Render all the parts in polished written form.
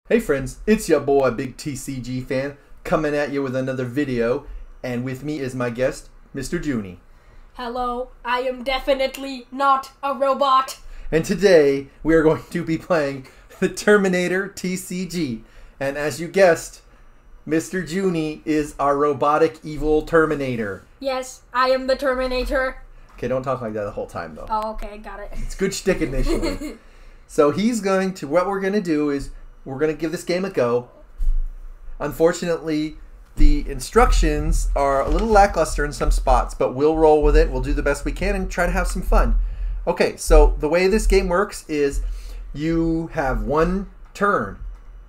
Hey friends, it's your boy BigTCGFan coming at you with another video, and with me is my guest, Mr. Junie. Hello, I am definitely not a robot. And today we are going to be playing the Terminator TCG, and as you guessed, Mr. Junie is our robotic evil Terminator. Yes, I am the Terminator. Okay, don't talk like that the whole time though. Oh, okay, got it. It's good shtick initially. So what we're going to do is we're going to give this game a go. Unfortunately, the instructions are a little lackluster in some spots, but we'll roll with it. We'll do the best we can and try to have some fun. Okay, so the way this game works is you have one turn,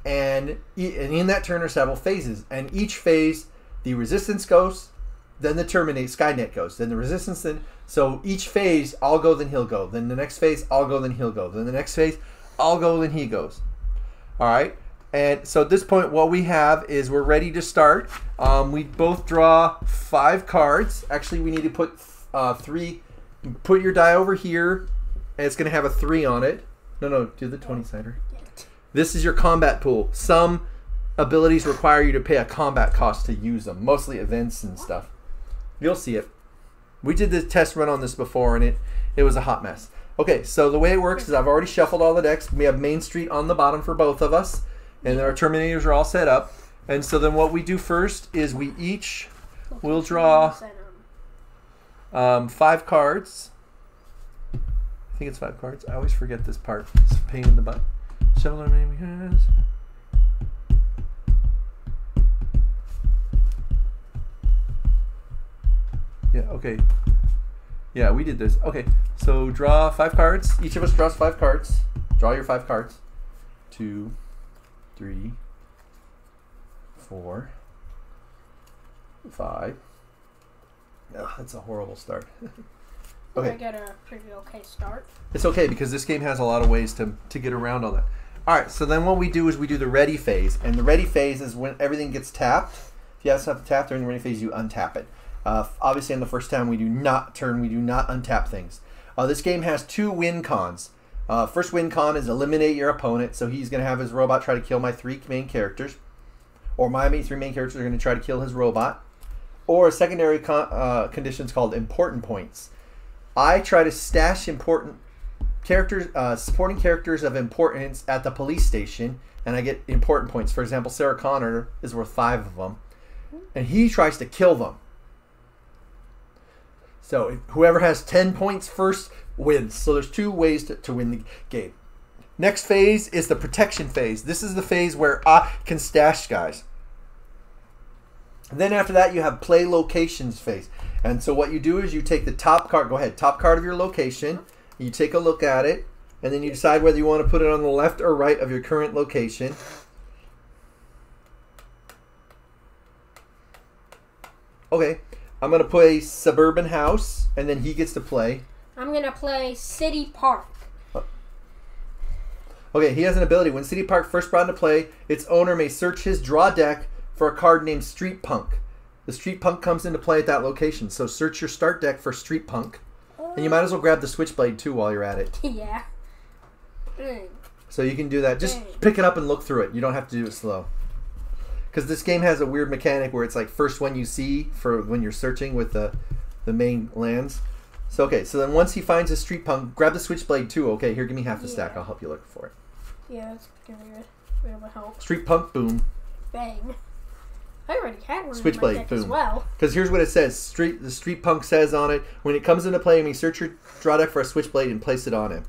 and in that turn are several phases. And each phase, the resistance goes, then the Skynet goes, then the resistance, so each phase, I'll go, then he'll go. Then the next phase, I'll go, then he'll go. Then the next phase, I'll go, then he goes. All right, and so at this point, what we have is we're ready to start. We both draw 5 cards. Actually, we need to put 3. Put your die over here, and it's going to have a 3 on it. No, do the 20-sider. This is your combat pool. Some abilities require you to pay a combat cost to use them, mostly events and stuff. You'll see it. We did the test run on this before, and it was a hot mess. Okay, so the way it works is I've already shuffled all the decks. We have Main Street on the bottom for both of us, and our Terminators are all set up. And so then what we do first is we each will draw 5 cards. I think it's 5 cards. I always forget this part. It's a pain in the butt. Shuffle our name has. Yeah, okay. Yeah, we did this. Okay, so draw 5 cards. Each of us draws 5 cards. Draw your 5 cards. 2, 3, 4, 5. Oh, that's a horrible start. Okay. I got a pretty okay start. It's okay because this game has a lot of ways to get around all that. Alright, so then what we do is we do the ready phase. And the ready phase is when everything gets tapped. If you have stuff tapped during the ready phase, you untap it. Obviously, on the first time, we do not untap things. This game has 2 win cons. First win con is eliminate your opponent, so he's going to have his robot try to kill my 3 main characters. Or my 3 main characters are going to try to kill his robot. Or a secondary condition is called important points. I try to stash important characters, supporting characters of importance at the police station, and I get important points. For example, Sarah Connor is worth 5 of them, and he tries to kill them. So whoever has 10 points first wins. So there's 2 ways to win the game. Next phase is the protection phase. This is the phase where I can stash guys. And then after that, you have play locations phase. And so what you do is you take the top card. Go ahead, top card of your location. You take a look at it, and then you decide whether you want to put it on the left or right of your current location. Okay. I'm going to play Suburban House, and then he gets to play. I'm going to play City Park. Okay, he has an ability. When City Park first brought into play, its owner may search his draw deck for a card named Street Punk. The Street Punk comes into play at that location, so search your start deck for Street Punk. And you might as well grab the Switchblade, too, while you're at it. Yeah. So you can do that. Just pick it up and look through it. You don't have to do it slow. Because this game has a weird mechanic where it's like first one you see for when you're searching with the main lands. So okay, so then once he finds a Street Punk, grab the Switchblade too. Okay, here, give me half the stack. I'll help you look for it. Yeah, that's gonna be a bit of a help. Street Punk, boom. Bang. I already had one Switchblade, in my deck boom. as well. Because here's what it says. The Street Punk says on it, when it comes into play, you may search your draw deck for a Switchblade and place it on him.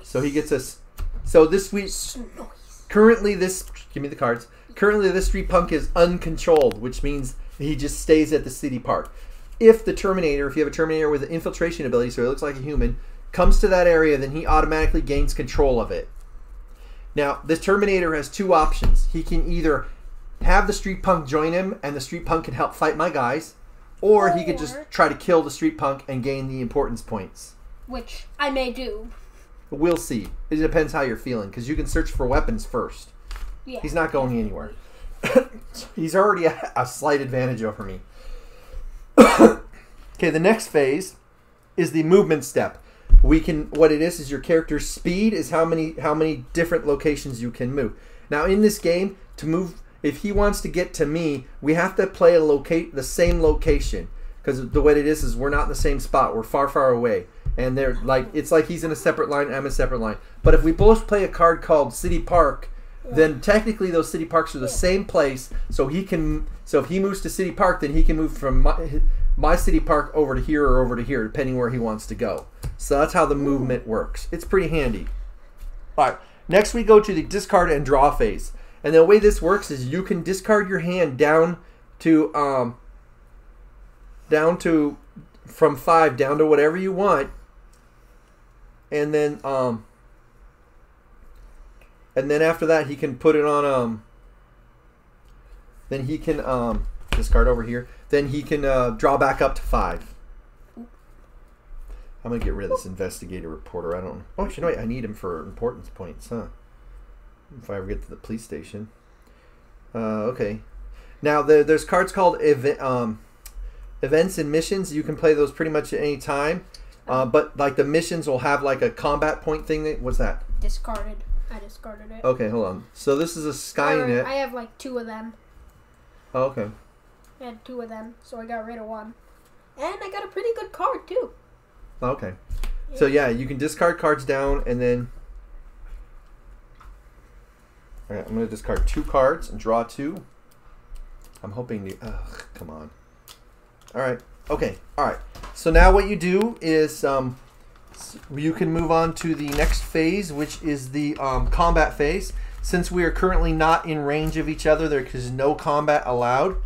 So he gets us. So this week, currently this, give me the cards. Currently, this Street Punk is uncontrolled, which means he just stays at the City Park. If you have a Terminator with an infiltration ability, so he looks like a human, comes to that area, then he automatically gains control of it. Now, this Terminator has 2 options. He can either have the Street Punk join him, and the Street Punk can help fight my guys, or he could just try to kill the Street Punk and gain the importance points. Which I may do. We'll see. It depends how you're feeling, because you can search for weapons first. Yeah. He's not going anywhere. He's already a slight advantage over me. Okay, the next phase is the movement step. What it is your character's speed is how many different locations you can move. Now in this game, to move, if he wants to get to me, we have to play the same location. Because the way it is we're not in the same spot. We're far, far away. And they're like, it's like he's in a separate line, I'm a separate line. But if we both play a card called City Park, then technically those city parks are the same place. So he can, so if he moves to City Park, then he can move from my city park over to here or over to here, depending where he wants to go. So that's how the movement works. It's pretty handy. All right, next we go to the discard and draw phase. And the way this works is you can discard your hand down to from 5 down to whatever you want, and then after that he can put it on then he can discard over here. Then he can draw back up to 5. I'm gonna get rid of this investigator reporter. I don't. Oh, actually, no, wait, I need him for importance points, huh? If I ever get to the police station. Okay. Now there's cards called events and missions. You can play those pretty much at any time. But like the missions will have like a combat point thing. What's that? Discarded. I discarded it. Okay, hold on. So this is a Skynet. I have like 2 of them. Oh, okay. I had 2 of them, so I got rid of 1. And I got a pretty good card too. Okay. Yeah. So yeah, you can discard cards down and then. All right, I'm going to discard 2 cards and draw 2. I'm hoping you. Ugh, come on. All right. Okay. All right. So now what you do is you can move on to the next phase, which is the combat phase. Since we are currently not in range of each other, there is no combat allowed.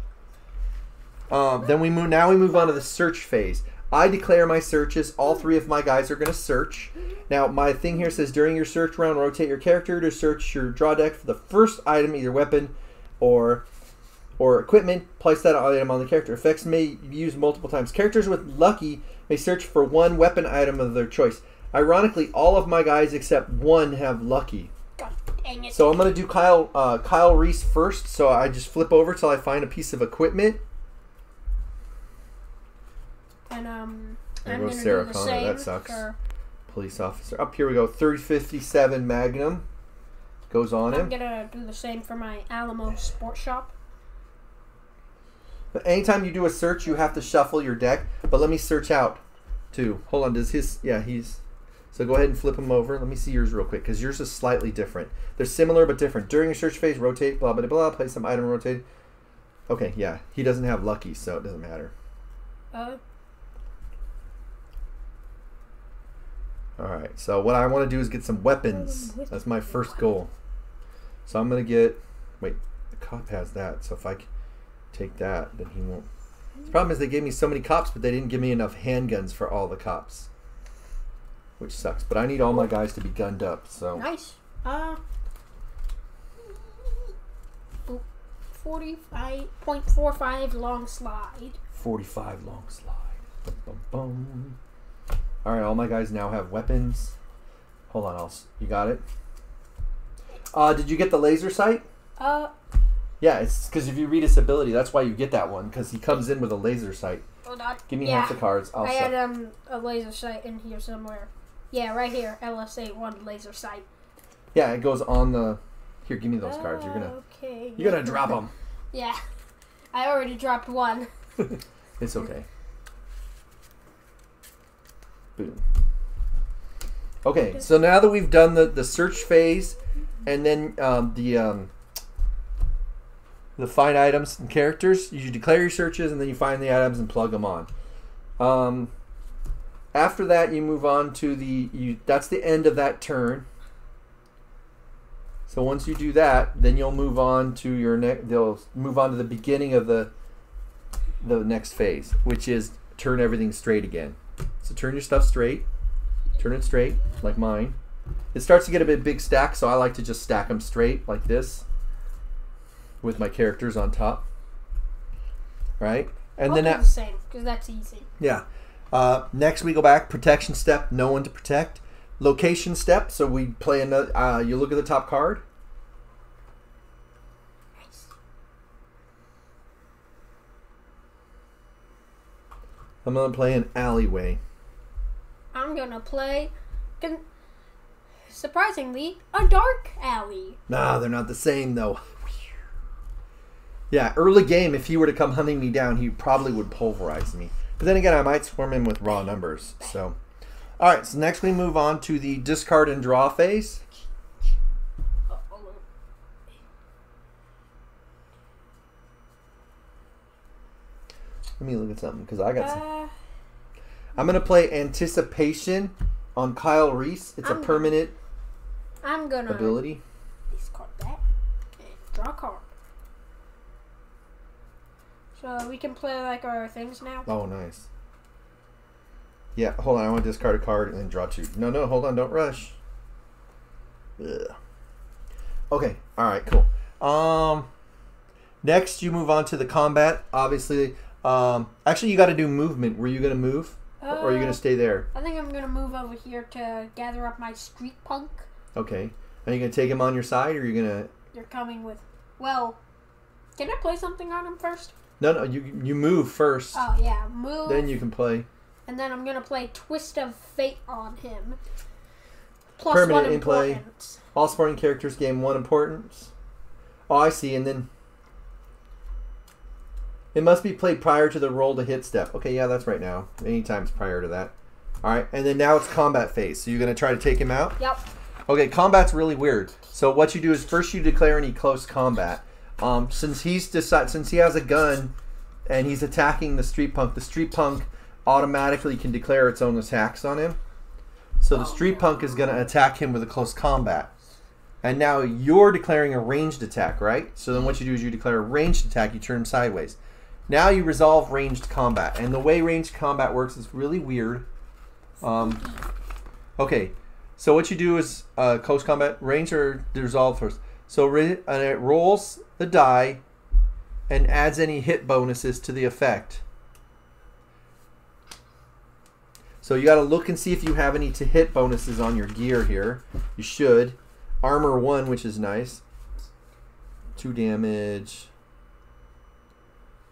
Then we move. Now we move on to the search phase. I declare my searches. All 3 of my guys are going to search. Now my thing here says during your search round, rotate your character to search your draw deck for the first item, either weapon or equipment. Place that item on the character. Effects may be used multiple times. Characters with lucky may search for 1 weapon item of their choice. Ironically, all of my guys except 1 have lucky. God dang it. So I'm going to do Kyle Reese first. So I just flip over till I find a piece of equipment. And there I'm goes gonna Sarah do the Connor. same That sucks. for- Police officer. Up here we go. 3057 Magnum goes on him. I'm gonna do the same for my Alamo Sports Shop. But anytime you do a search, you have to shuffle your deck. But let me search out too. Hold on. Does his? Yeah, he's. So go ahead and flip him over. Let me see yours real quick because yours is slightly different. They're similar but different. During your search phase, rotate. Blah blah blah. Place some item. Rotate. Okay. Yeah. He doesn't have lucky, so it doesn't matter. Alright, so what I want to do is get some weapons. That's my first goal. So I'm going to get... Wait, the cop has that, so if I take that, then he won't... The problem is they gave me so many cops, but they didn't give me enough handguns for all the cops. Which sucks, but I need all my guys to be gunned up, so... Nice. 45.45 long slide. 45 long slide. Boom, boom, boom. Alright, all my guys now have weapons. Hold on, you got it? Did you get the laser sight? Yeah, it's because if you read his ability, that's why you get that one, because he comes in with a laser sight. Hold on. Give me half the cards. I had a laser sight in here somewhere. Yeah, right here. LSA-1 laser sight. Yeah, it goes on the... Here, give me those cards. You're gonna drop them. Yeah. I already dropped 1. It's okay. Boom. Okay, so now that we've done the search phase and then the find items and characters, you declare your searches and then you find the items and plug them on. After that, you move on to that's the end of that turn. So once you do that, then you'll move on to they'll move on to the beginning of the next phase, which is turn everything straight again. So turn your stuff straight. Turn it straight, like mine. It starts to get a big stack, so I like to just stack them straight, like this, with my characters on top. Right? And I'll then do the same, because that's easy. Yeah. Next we go back. Protection step, no one to protect. Location step, so we play another. You look at the top card. Nice. I'm going to play an alleyway. I'm going to play... surprisingly, a dark alley. Nah, they're not the same though. Yeah, early game, if he were to come hunting me down, he probably would pulverize me. But then again, I might swarm him with raw numbers. So, all right. So next we move on to the discard and draw phase. Let me look at something because I got some. I'm gonna play Anticipation on Kyle Reese. It's a permanent ability. Discard that and draw a card. So we can play like our things now. Oh, nice. Yeah, hold on. I want to discard a card and then draw two. No, hold on. Don't rush. Ugh. Okay. All right. Cool. Next, you move on to the combat. Obviously, actually, you got to do movement. Were you gonna move, or are you gonna stay there? I think I'm gonna move over here to gather up my street punk. Okay. Are you gonna take him on your side, or are you gonna? You're coming with. Well, can I play something on him first? No. You move first. Oh yeah, move. Then you can play. And then I'm gonna play Twist of Fate on him. Plus Permanent 1 in play. importance. All sporting characters gain 1 importance. Oh, I see. And then it must be played prior to the roll to hit step. Okay, yeah, that's right now. Anytime's prior to that. All right, and then now it's combat phase. So you're gonna try to take him out. Yep. Okay, combat's really weird. So what you do is first you declare any close combat. Since he has a gun and he's attacking the street punk automatically can declare its own attacks on him. So the street punk is going to attack him with a close combat. And now you're declaring a ranged attack, right? So then what you do is you declare a ranged attack, you turn him sideways. Now you resolve ranged combat. And the way ranged combat works is really weird. Okay, so what you do is close combat, range or resolve first. So it rolls the die and adds any hit bonuses to the effect. So you got to look and see if you have any to hit bonuses on your gear here. You should. Armor 1, which is nice. 2 damage.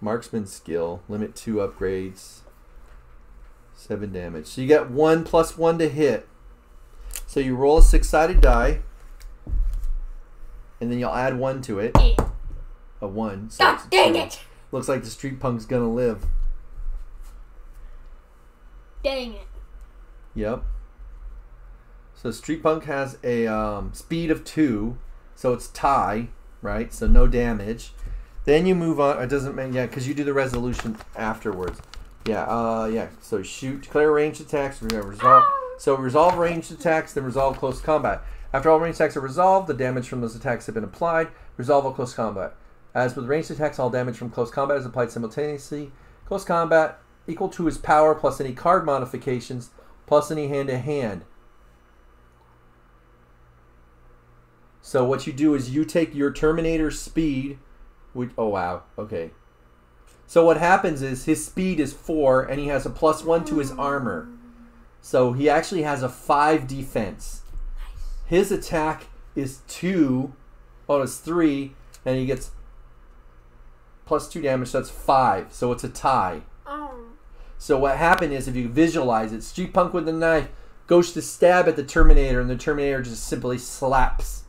Marksman skill. Limit 2 upgrades. 7 damage. So you get 1 plus 1 to hit. So you roll a 6-sided die. And then you'll add 1 to it. A 1. So God dang it! Looks like the street punk's going to live. Dang it. Yep. So Street Punk has a speed of 2, so it's tie, right? So no damage. Then you move on. It doesn't mean because you do the resolution afterwards. Yeah. So shoot, declare ranged attacks. Resolve. So resolve ranged attacks, then resolve close combat. After all ranged attacks are resolved, the damage from those attacks have been applied. Resolve all close combat. As with ranged attacks, all damage from close combat is applied simultaneously. Close combat equal to his power plus any card modifications plus any hand-to-hand. So what you do is you take your Terminator's speed. Oh, wow. Okay. So what happens is his speed is 4 and he has a +1 to his armor. So he actually has a 5 defense. His attack is 2. Oh, it's 3. And he gets +2 damage. So that's 5. So it's a tie. So what happened is, if you visualize it, Street Punk with the knife goes to stab at the Terminator, and the Terminator just simply slaps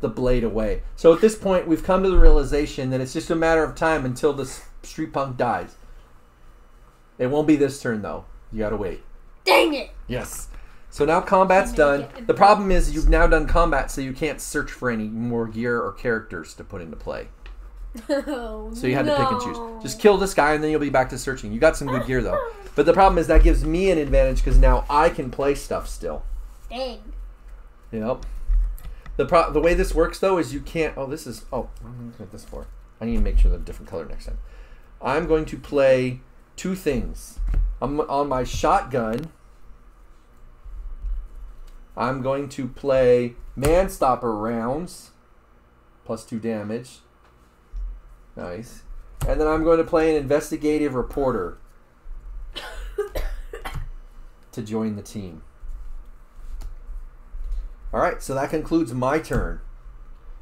the blade away. So at this point, we've come to the realization that it's just a matter of time until the Street Punk dies. It won't be this turn, though. You gotta wait. Dang it! Yes. So now combat's done. The problem is you've now done combat, so you can't search for any more gear or characters to put into play. Oh, so you had to pick and choose. Just kill this guy and then you'll be back to searching. You got some good gear though. But the problem is that gives me an advantage because now I can play stuff still. Dang. Yep. The way this works though is you can't... what am I looking at this for? I need to make sure they're a different color next time. I'm going to play 2 things. On my shotgun, I'm going to play Man-Stopper rounds. +2 damage. Nice. And then I'm going to play an investigative reporter to join the team. Alright, so that concludes my turn.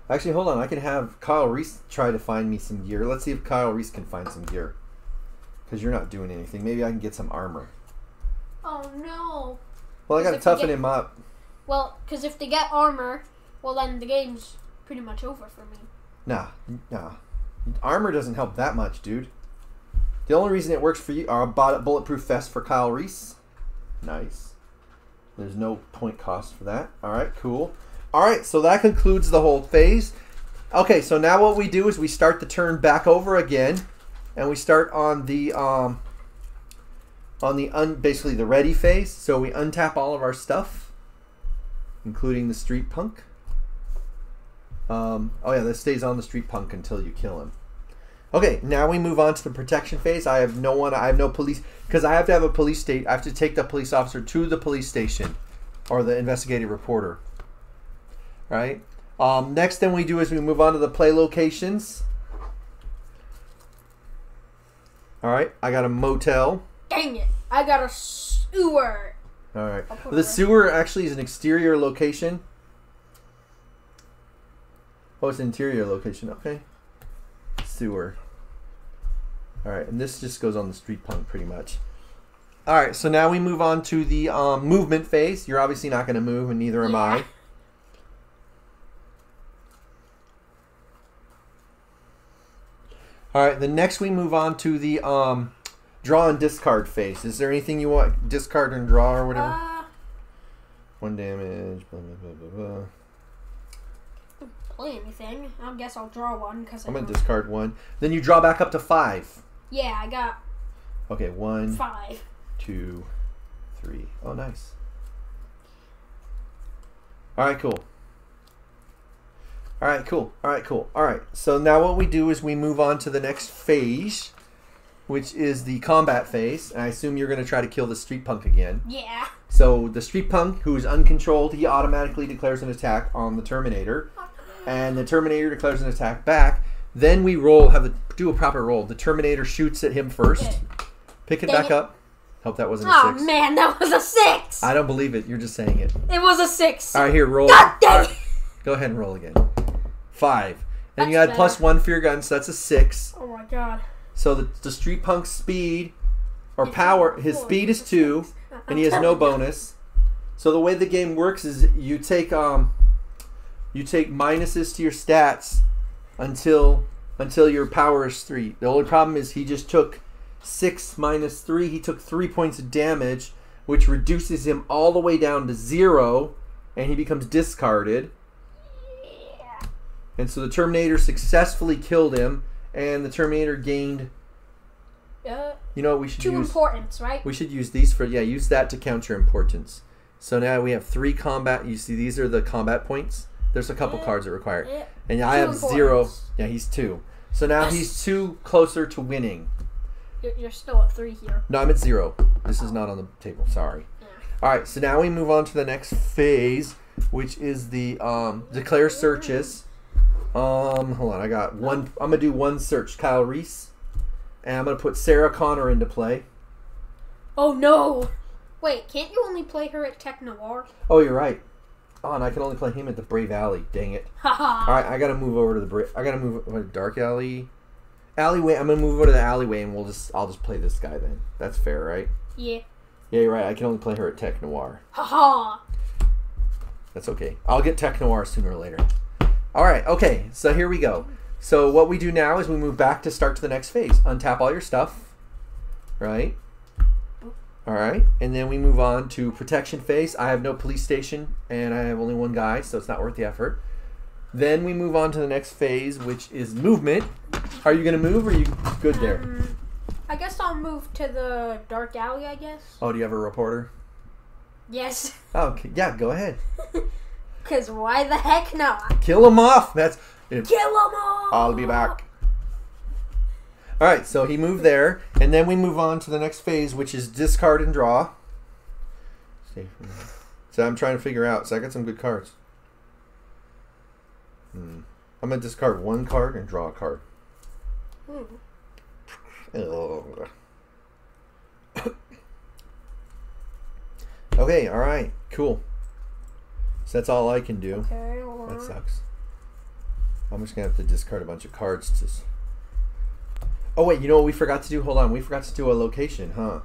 Actually, hold on. I can have Kyle Reese try to find me some gear. Let's see if Kyle Reese can find some gear. Because you're not doing anything. Maybe I can get some armor. Oh, no. Well, I got to toughen him up. Well, because if they get armor, well then the game's pretty much over for me. Nah. Armor doesn't help that much, dude. The only reason it works for you are bought a bulletproof vest for Kyle Reese. Nice. There's no point cost for that. All right, cool. All right, so that concludes the whole phase. Okay, so now what we do is we start the turn back over again, and we start on the basically the ready phase. So we untap all of our stuff, including the street punk. Oh yeah, this stays on the street punk until you kill him. Okay, now we move on to the protection phase. I have no police, because I have to have a police state. I have to take the police officer to the police station, or the investigative reporter. Right. Next thing we do is we move on to the play locations. All right, I got a motel. Dang it! I got a sewer. All right, the sewer actually is an exterior location. Oh, it's an interior location. Okay. Sewer. All right, and this just goes on the street punk pretty much. All right, so now we move on to the movement phase. You're obviously not going to move, and neither am I. All right, the next we move on to the draw and discard phase. Is there anything you want discard and draw or whatever? 1 damage. Blah blah blah blah blah. Play anything. I guess I'll draw one because I'm gonna discard 1. Then you draw back up to 5. Yeah, I got. Okay, 1, 5, 2, 3. Oh, nice. All right, cool. All right, cool. All right, cool. All right. So now what we do is we move on to the next phase, which is the combat phase. And I assume you're going to try to kill the street punk again. Yeah. So the street punk, who is uncontrolled, he automatically declares an attack on the Terminator. And the Terminator declares an attack back. Then we do a proper roll. The Terminator shoots at him first. Okay. Pick it back up. Hope that wasn't a 6. Oh, man, that was a 6. I don't believe it. You're just saying it. It was a 6. All right, here, roll. God dang it. Go ahead and roll again. 5. And That's you had better. +1 for your gun, so that's a 6. Oh, my God. So the street punk's speed, or power, his speed is 2, and he has no bonus. So the way the game works is you take minuses to your stats until your power is 3. The only problem is he just took 6 minus 3. He took 3 points of damage, which reduces him all the way down to 0, and he becomes discarded. Yeah. And so the Terminator successfully killed him, and the Terminator gained. You know what we should 2 use? importance, right? We should use these for use that to count your importance. So now we have 3 combat. You see, these are the combat points. There's a couple cards that require it. And I have 0. Yeah, he's 2. So now he's 2 closer to winning. You're still at 3 here. No, I'm at 0. This is not on the table. Sorry. Yeah. All right, so now we move on to the next phase, which is the declare searches. Hold on, I got 1. I'm gonna do 1 search, Kyle Reese, and I'm gonna put Sarah Connor into play. Oh no! Wait, can't you only play her at Tech Noir? Oh, you're right. Oh, and I can only play him at the Brave Alley. Dang it! Haha. All right, I gotta move over to the I gotta move over to Dark Alley. Alleyway. I'm gonna move over to the alleyway, and I'll just play this guy then. That's fair, right? Yeah. Yeah, you're right. I can only play her at Tech Noir. Haha. That's okay. I'll get Tech Noir sooner or later. All right. Okay. So here we go. So what we do now is we move back to start to the next phase. Untap all your stuff. Right. All right. And then we move on to protection phase. I have no police station, and I have only 1 guy, so it's not worth the effort. Then we move on to the next phase, which is movement. Are you going to move, or are you good there? I guess I'll move to the dark alley, I guess. Oh, do you have a reporter? Yes. Oh, okay. Yeah, go ahead. Because why the heck not? Kill him off. Kill him off. I'll be back. All right, so he moved there, and then we move on to the next phase, which is discard and draw. So I'm trying to figure out. So I got some good cards. I'm gonna discard 1 card and draw a card. Okay, all right, cool. So that's all I can do. Okay, that sucks. I'm just gonna have to discard a bunch of cards to. Oh wait, you know what we forgot to do? Hold on, we forgot to do a location, huh?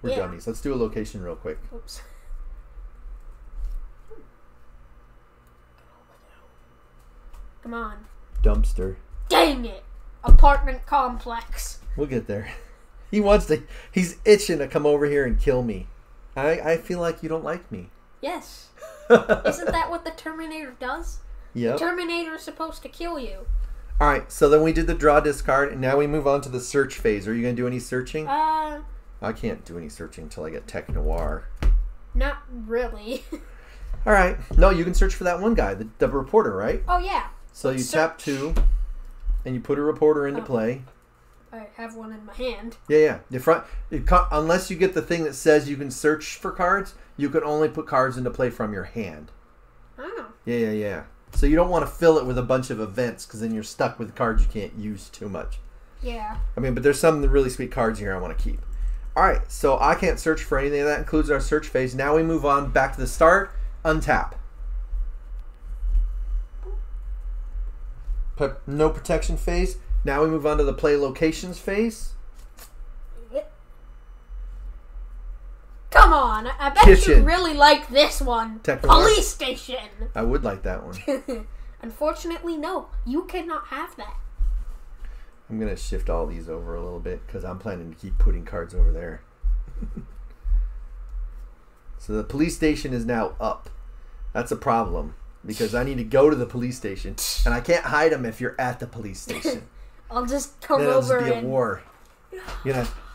We're dummies. Let's do a location real quick. Oops. Come on. Dumpster. Dang it! Apartment complex. We'll get there. He wants to. He's itching to come over here and kill me. I feel like you don't like me. Yes. Isn't that what the Terminator does? Yep. The Terminator is supposed to kill you. All right. So then we did the draw discard, and now we move on to the search phase. Are you gonna do any searching? I can't do any searching until I get Tech Noir. Not really. All right. No, you can search for that one guy, the reporter, right? Oh yeah. So you tap 2, and you put a reporter into play. I have one in my hand. Yeah. Unless you get the thing that says you can search for cards, you can only put cards into play from your hand. Oh. Yeah. So you don't want to fill it with a bunch of events because then you're stuck with cards you can't use too much. Yeah. I mean, but there's some really sweet cards here I want to keep. All right, so I can't search for anything. That includes our search phase. Now we move on back to the start. Untap. No protection phase. Now we move on to the play locations phase. Come on, I bet Kitchen. you really like this one. Police station. I would like that one. Unfortunately, no. You cannot have that. I'm going to shift all these over a little bit because I'm planning to keep putting cards over there. So the police station is now up. That's a problem because I need to go to the police station and I can't hide them if you're at the police station. I'll just come then over it'll just be a war.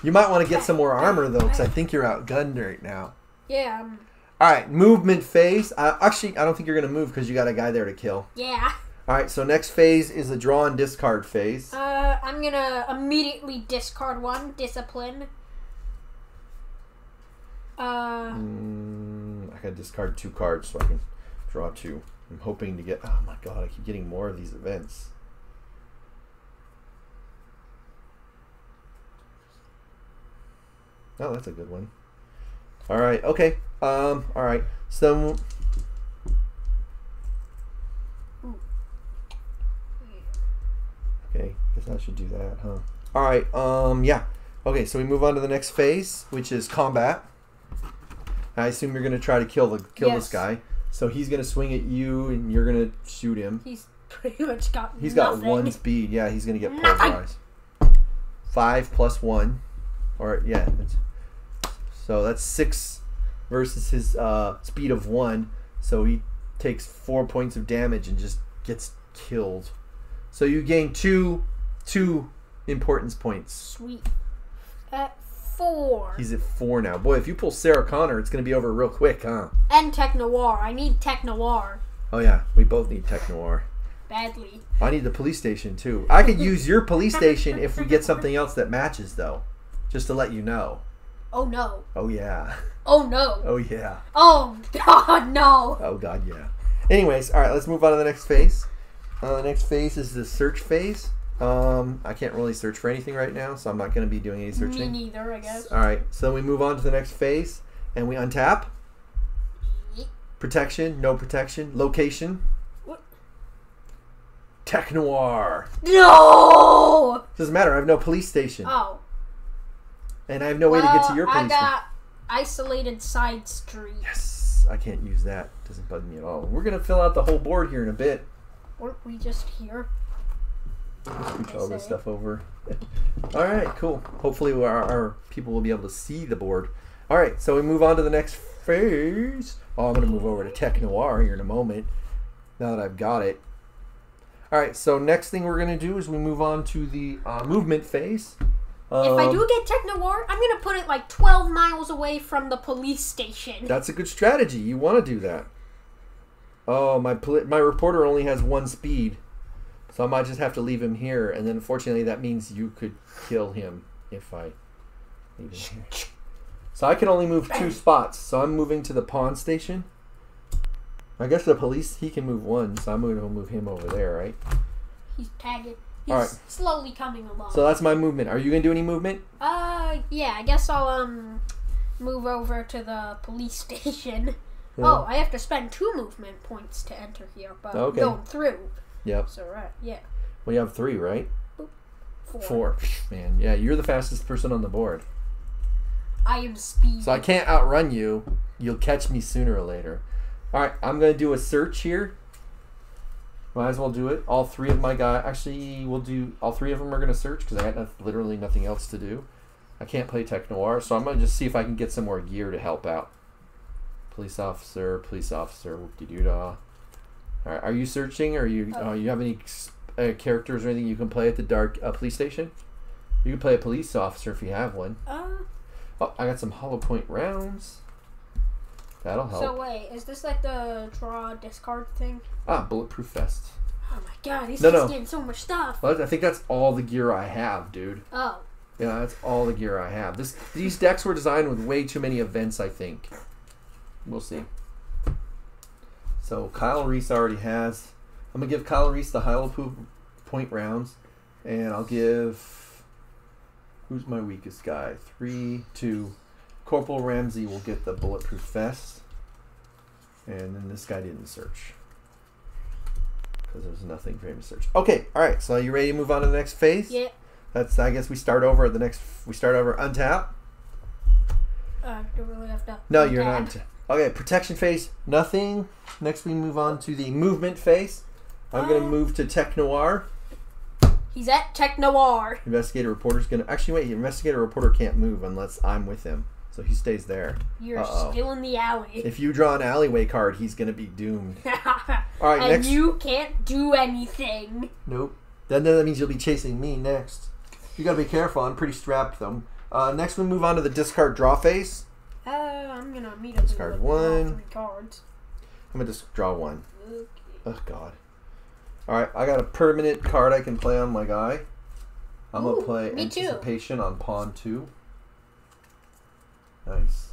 You might want to get some more armor though because I think you're outgunned right now. Yeah. All right, movement phase. Actually, I don't think you're going to move because you got a guy there to kill. Yeah. All right, so next phase is the draw and discard phase. I'm going to immediately discard one. Discipline. I got to discard 2 cards so I can draw 2. I'm hoping to get... Oh my god, I keep getting more of these events. Oh, that's a good one. All right, okay. All right, so... Okay, guess I should do that, huh? All right, yeah. Okay, so we move on to the next phase, which is combat. I assume you're going to try to kill this guy. So he's going to swing at you, and you're going to shoot him. He's pretty much got He's nothing. got 1 speed. Yeah, he's going to get pulverized. 5 plus 1. Or, yeah. So that's 6 versus his speed of 1. So he takes 4 points of damage and just gets killed. So you gain 2 importance points. Sweet. At 4. He's at 4 now. Boy, if you pull Sarah Connor, it's going to be over real quick, huh? And Tech Noir. I need Tech Noir. Oh, yeah. We both need Tech Noir. Badly. I need the police station, too. I could use your police station if we get something else that matches, though. Just to let you know. Oh, no. Oh, yeah. Oh, no. Oh, yeah. Oh, God, no. Oh, God, yeah. Anyways, all right, let's move on to the next phase. The next phase is the search phase. I can't really search for anything right now, so I'm not going to be doing any searching. Me neither, I guess. All right, so we move on to the next phase, and we untap. Protection, no protection. Location. What? Tech Noir. No! Doesn't matter, I have no police station. Oh. And I have no way to get to your police I got isolated side street. Yes, I can't use that. Doesn't bug me at all. We're going to fill out the whole board here in a bit. Weren't we just here? Scooch all this stuff over. All right, cool. Hopefully our people will be able to see the board. All right, so we move on to the next phase. Oh, I'm going to move over to Tech Noir here in a moment, now that I've got it. All right, so next thing we're going to do is we move on to the movement phase. If I do get Tech Noir, I'm going to put it like 12 miles away from the police station. That's a good strategy. You want to do that. Oh, my reporter only has 1 speed. So I might just have to leave him here. And then unfortunately that means you could kill him if I leave him here. So I can only move 2 spots. So I'm moving to the pawn station. I guess the police, he can move 1. So I'm going to move him over there, right? He's tagging. He's slowly coming along. So that's my movement. Are you going to do any movement? Yeah. I guess I'll move over to the police station. Yeah. Oh, I have to spend 2 movement points to enter here, but going through. Yep. So, right, yeah. Well, you have 3, right? 4. Man, yeah, you're the fastest person on the board. I am speed. So I can't outrun you. You'll catch me sooner or later. All right, I'm going to do a search here. Might as well do it. All three of my guys. Actually, we'll do. All three of them are going to search because I got literally nothing else to do. I can't play Tech Noir, so I'm going to just see if I can get some more gear to help out. Police officer, whoop-de-doo-dah. Alright, are you searching, or you have any characters or anything you can play at the dark police station? You can play a police officer if you have one. Oh, I got some hollow point rounds. That'll help. So wait, is this like the draw discard thing? Bulletproof vest. Oh my god, he's getting so much stuff. Well, I think that's all the gear I have, dude. Oh. Yeah, that's all the gear I have. These decks were designed with way too many events, I think. We'll see. So Kyle Reese already has. I'm gonna give Kyle Reese the hollow point rounds, and I'll give. Who's my weakest guy? 3, 2. Corporal Ramsey will get the bulletproof vest, and then this guy didn't search because there's nothing for him to search. Okay, all right. So are you ready to move on to the next phase? Yeah. That's. I guess we start over at the next. We start over untap. Do we really have to? No, you're not. Okay, protection phase, nothing. Next we move on to the movement phase. I'm going to move to Tech Noir. He's at Tech Noir. Investigator reporter's going to... Actually, wait. Investigator reporter can't move unless I'm with him. So he stays there. You're still in the alley. If you draw an alleyway card, he's going to be doomed. All right, and next... you can't do anything. Nope. Then that means you'll be chasing me next. You got to be careful. I'm pretty strapped, though. Next we move on to the discard draw phase. I'm going to meet up discard with 1. 3 cards. I'm going to just draw 1. Okay. Oh, God. Alright, I got a permanent card I can play on my guy. I'm going to play Anticipation on pawn 2. Nice.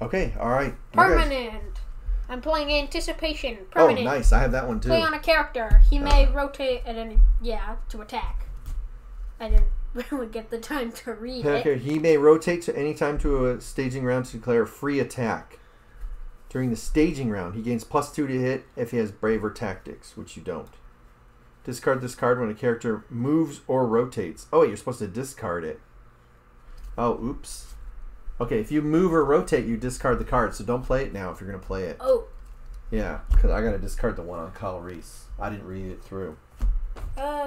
Okay, alright. Permanent. I'm playing Anticipation. Permanent. Oh, nice. I have that one too. Play on a character. He may rotate at any... Yeah, to attack. I didn't really get the time to read it. He may rotate to any time to a staging round to declare a free attack. During the staging round, he gains +2 to hit if he has Braver Tactics, which you don't. Discard this card when a character moves or rotates. Oh, you're supposed to discard it. Oh, oops. Okay, if you move or rotate, you discard the card, so don't play it now if you're going to play it. Oh. Yeah, because I got to discard the one on Kyle Reese. I didn't read it through.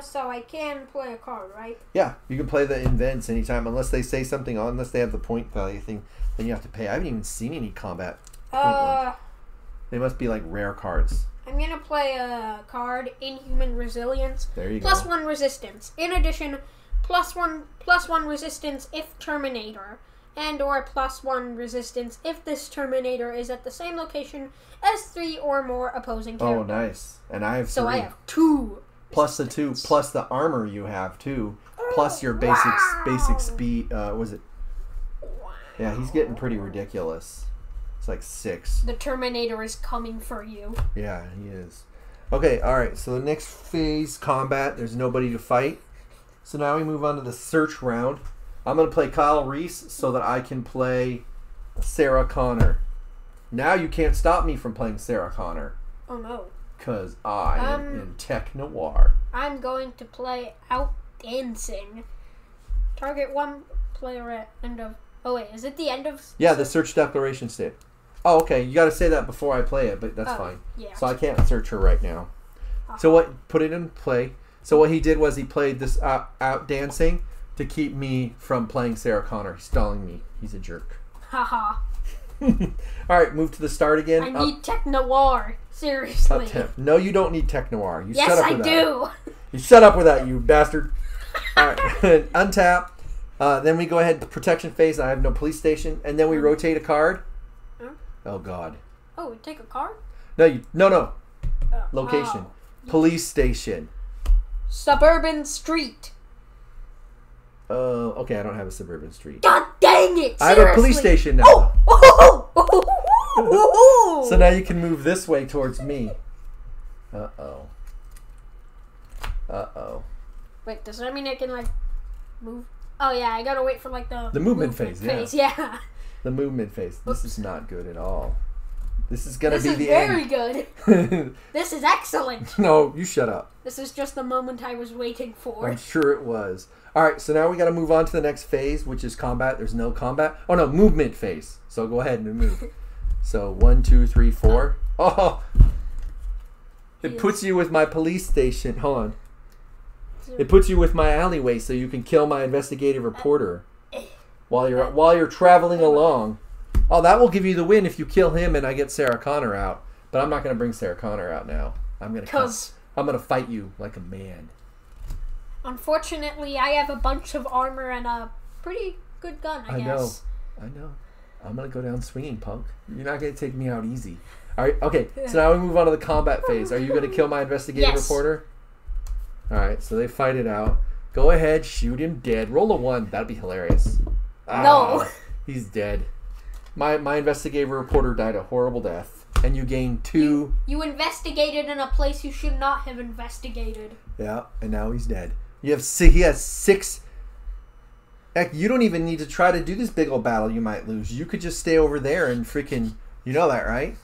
So I can play a card, right? Yeah, you can play the invents anytime, unless they say something on, unless they have the point value thing, then you have to pay. I haven't even seen any combat. They must be like rare cards. I'm gonna play a card, Inhuman Resilience. There you go. +1 resistance. In addition, +1 resistance if Terminator, and or +1 resistance if this Terminator is at the same location as 3 or more opposing characters. Oh, nice. And I have 3. So I have 2. Plus the 2, plus the armor you have too, plus your basic speed. Was it? Yeah, he's getting pretty ridiculous. It's like 6. The Terminator is coming for you. Yeah, he is. Okay, all right. So the next phase, combat. There's nobody to fight. So now we move on to the search round. I'm gonna play Kyle Reese so that I can play Sarah Connor. Now you can't stop me from playing Sarah Connor. Oh no. Because I am in Tech Noir. I'm going to play Out Dancing. Target 1 player at end of... Oh wait, is it the end of... Yeah, the search declaration state. Oh, okay. You got to say that before I play it, but that's fine. Yeah. So I can't search her right now. So what? Put it in play. So what he did was he played this out dancing to keep me from playing Sarah Connor. He's stalling me. He's a jerk. Haha. All right, move to the start again. I need Tech Noir. Seriously. No, you don't need Tech Noir. You yes, shut up I with do. That. You shut up with that, you bastard. All right, untap. Then we go ahead to protection phase. I have no police station, and then we rotate a card. Oh God. Oh, we take a card? No. Location. Police station. Suburban street. Okay, I don't have a suburban street. God dang it! Seriously. I have a police station now. Oh! So now you can move this way towards me. Uh-oh. Wait, does that mean I can, like, move? Oh, yeah, I gotta wait for, like, the movement phase, yeah. The movement phase. This is not good at all. This is going to be the end. This is very good. This is excellent. No, you shut up. This is just the moment I was waiting for. I'm sure it was. All right, so now we got to move on to the next phase, which is combat. There's no combat. Oh, no, movement phase. So go ahead and move. So 1, 2, 3, 4. Oh, it puts you with my police station. Hold on. It puts you with my alleyway, so you can kill my investigative reporter while you're traveling along. Oh, that will give you the win if you kill him and I get Sarah Connor out. But I'm not going to bring Sarah Connor out now. I'm gonna fight you like a man. Unfortunately, I have a bunch of armor and a pretty good gun, I guess. I know. I'm gonna go down swinging, punk. You're not gonna take me out easy. All right. Okay. So now we move on to the combat phase. Are you gonna kill my investigative reporter? All right. So they fight it out. Go ahead, shoot him dead. Roll a 1. That'd be hilarious. No. He's dead. My investigative reporter died a horrible death, and you gain 2. You investigated in a place you should not have investigated. Yeah, and now he's dead. He has 6. Heck, you don't even need to try to do this big old battle you might lose. You could just stay over there and freaking... You know that, right?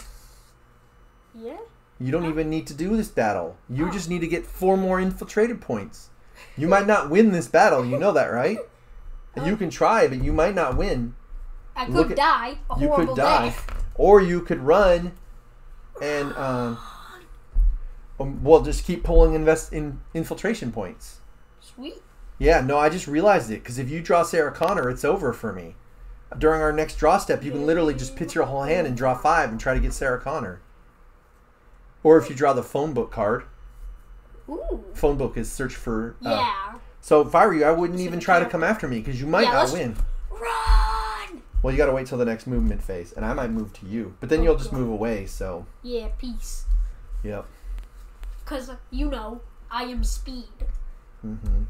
Yeah. You don't even need to do this battle. You just need to get 4 more infiltrated points. You might not win this battle. You know that, right? You can try, but you might not win. I could die. You could die. Or you could run and... well, just keep pulling infiltration points. Sweet. Yeah, no, I just realized it. Because if you draw Sarah Connor, it's over for me. During our next draw step, you can literally just pitch your whole hand and draw 5 and try to get Sarah Connor. Or if you draw the phone book card. Ooh. Phone book is search for... yeah. So if I were you, I wouldn't even try to come after me because you might not win. Run! Well, you got to wait till the next movement phase. And I might move to you. But then you'll just move away, so... Yeah, peace. Yep. Because, you know, I am speed. Mm-hmm.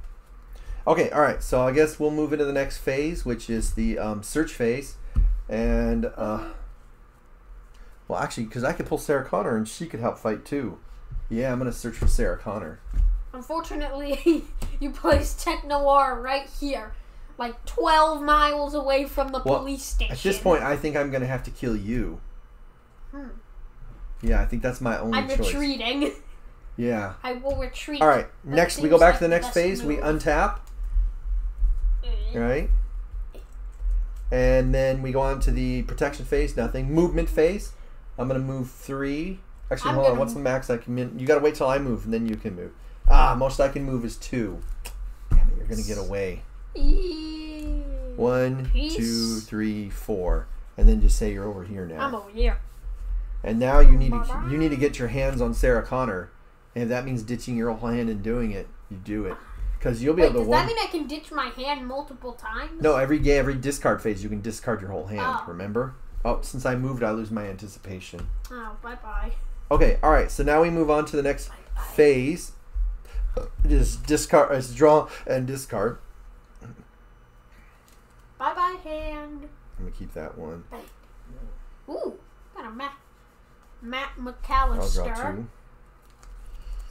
Okay, alright. So I guess we'll move into the next phase, which is the search phase. And, well, actually, because I could pull Sarah Connor and she could help fight too. Yeah, I'm going to search for Sarah Connor. Unfortunately, you placed Tech Noir right here. Like 12 miles away from the police station. At this point, I think I'm going to have to kill you. Yeah, I think that's my only choice. I'm retreating. Yeah. I will retreat. All right. Next, we go back to the next phase. We untap. Right? And then we go on to the protection phase. Nothing. Movement phase. I'm going to move 3. Actually, hold on. What's the max I can... You got to wait till I move, and then you can move. Most I can move is 2. Damn it, you're going to get away. 1, 2, 3, 4. And then just say you're over here now. I'm over here. And now you need to get your hands on Sarah Connor. And if that means ditching your whole hand and doing it, you do it. Because you'll be able to... Does that mean I can ditch my hand multiple times? No, every discard phase you can discard your whole hand, remember? Oh, since I moved, I lose my anticipation. Oh, bye-bye. Okay, alright, so now we move on to the next phase. Just discard, draw and discard. Bye-bye, hand. I'm going to keep that one. Ooh, got a Matt McAllister. I'll draw 2.